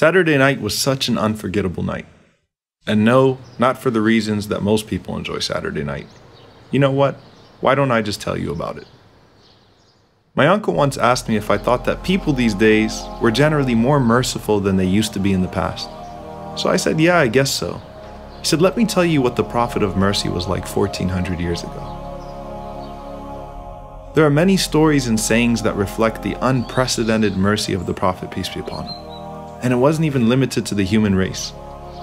Saturday night was such an unforgettable night. And no, not for the reasons that most people enjoy Saturday night. You know what? Why don't I just tell you about it? My uncle once asked me if I thought that people these days were generally more merciful than they used to be in the past. So I said, yeah, I guess so. He said, let me tell you what the Prophet of Mercy was like 1400 years ago. There are many stories and sayings that reflect the unprecedented mercy of the Prophet, peace be upon him. And it wasn't even limited to the human race.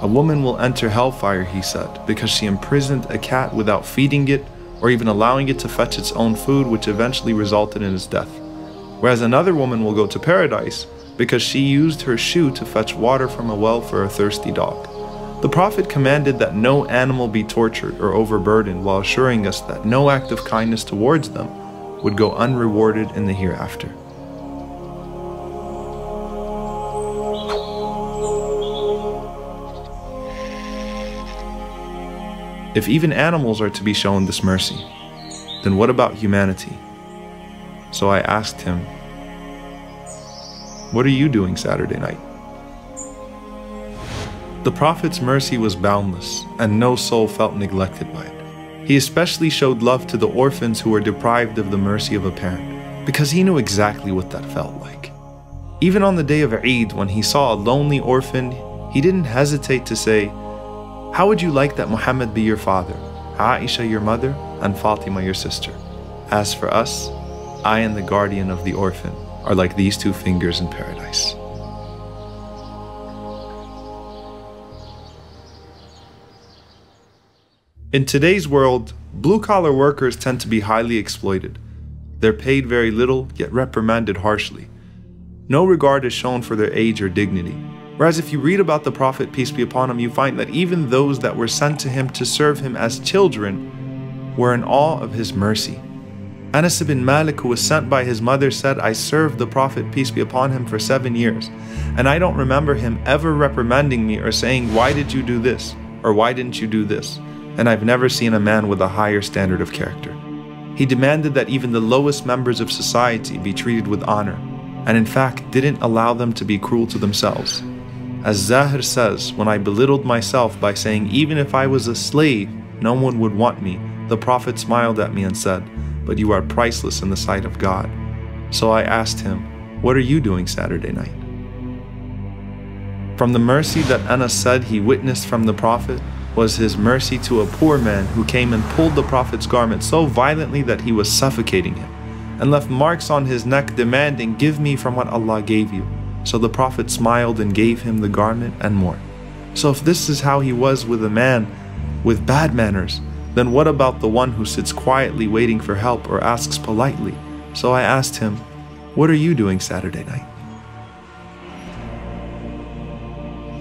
A woman will enter hellfire, he said, because she imprisoned a cat without feeding it or even allowing it to fetch its own food, which eventually resulted in its death. Whereas another woman will go to paradise because she used her shoe to fetch water from a well for a thirsty dog. The Prophet commanded that no animal be tortured or overburdened, while assuring us that no act of kindness towards them would go unrewarded in the hereafter. If even animals are to be shown this mercy, then what about humanity? So I asked him, what are you doing Saturday night? The Prophet's mercy was boundless, and no soul felt neglected by it. He especially showed love to the orphans who were deprived of the mercy of a parent, because he knew exactly what that felt like. Even on the day of Eid, when he saw a lonely orphan, he didn't hesitate to say, how would you like that Muhammad be your father, Aisha your mother, and Fatima your sister? As for us, I and the guardian of the orphan are like these two fingers in paradise. In today's world, blue-collar workers tend to be highly exploited. They're paid very little, yet reprimanded harshly. No regard is shown for their age or dignity. Whereas if you read about the Prophet, peace be upon him, you find that even those that were sent to him to serve him as children were in awe of his mercy. Anas ibn Malik, who was sent by his mother, said, I served the Prophet, peace be upon him, for 7 years, and I don't remember him ever reprimanding me or saying, why did you do this? Or why didn't you do this? And I've never seen a man with a higher standard of character. He demanded that even the lowest members of society be treated with honor, and in fact didn't allow them to be cruel to themselves. As Zahir says, when I belittled myself by saying even if I was a slave, no one would want me, the Prophet smiled at me and said, but you are priceless in the sight of God. So I asked him, what are you doing Saturday night? From the mercy that Anas said he witnessed from the Prophet was his mercy to a poor man who came and pulled the Prophet's garment so violently that he was suffocating him, and left marks on his neck demanding, give me from what Allah gave you. So the Prophet smiled and gave him the garment and more. So if this is how he was with a man with bad manners, then what about the one who sits quietly waiting for help or asks politely? So I asked him, what are you doing Saturday night?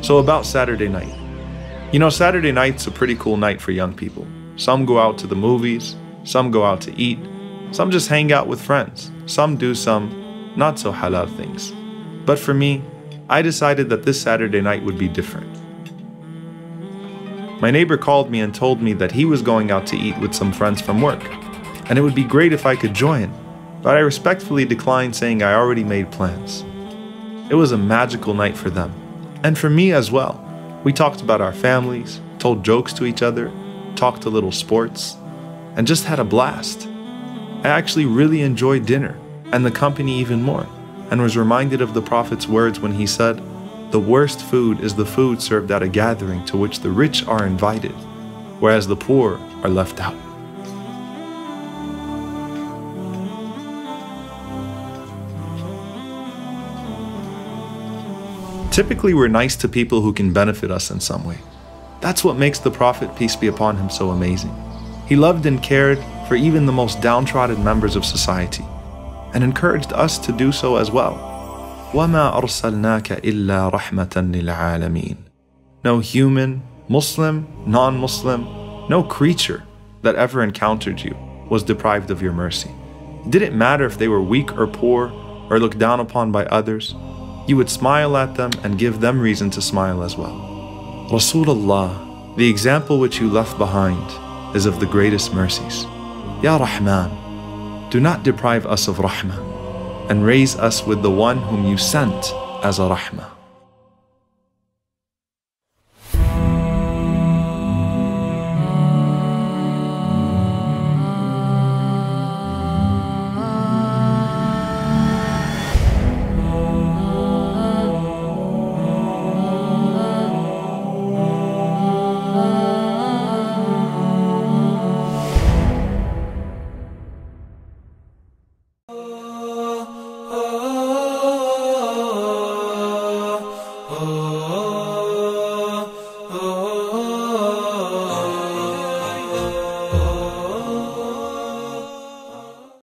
So about Saturday night. You know, Saturday night's a pretty cool night for young people. Some go out to the movies, some go out to eat, some just hang out with friends, some do some not so halal things. But for me, I decided that this Saturday night would be different. My neighbor called me and told me that he was going out to eat with some friends from work, and it would be great if I could join, but I respectfully declined, saying I already made plans. It was a magical night for them, and for me as well. We talked about our families, told jokes to each other, talked a little sports, and just had a blast. I actually really enjoyed dinner, and the company even more, and was reminded of the Prophet's words when he said, the worst food is the food served at a gathering to which the rich are invited, whereas the poor are left out. Typically, we're nice to people who can benefit us in some way. That's what makes the Prophet, peace be upon him, so amazing. He loved and cared for even the most downtrodden members of society, and encouraged us to do so as well. وَمَا أَرْسَلْنَاكَ إِلَّا رَحْمَةً لِلْعَالَمِينَ. No human, Muslim, non-Muslim, no creature that ever encountered you was deprived of your mercy. It didn't matter if they were weak or poor or looked down upon by others. You would smile at them and give them reason to smile as well. Rasulullah, the example which you left behind, is of the greatest mercies. Ya Rahman, do not deprive us of Rahmah, and raise us with the one whom you sent as a Rahmah. oh.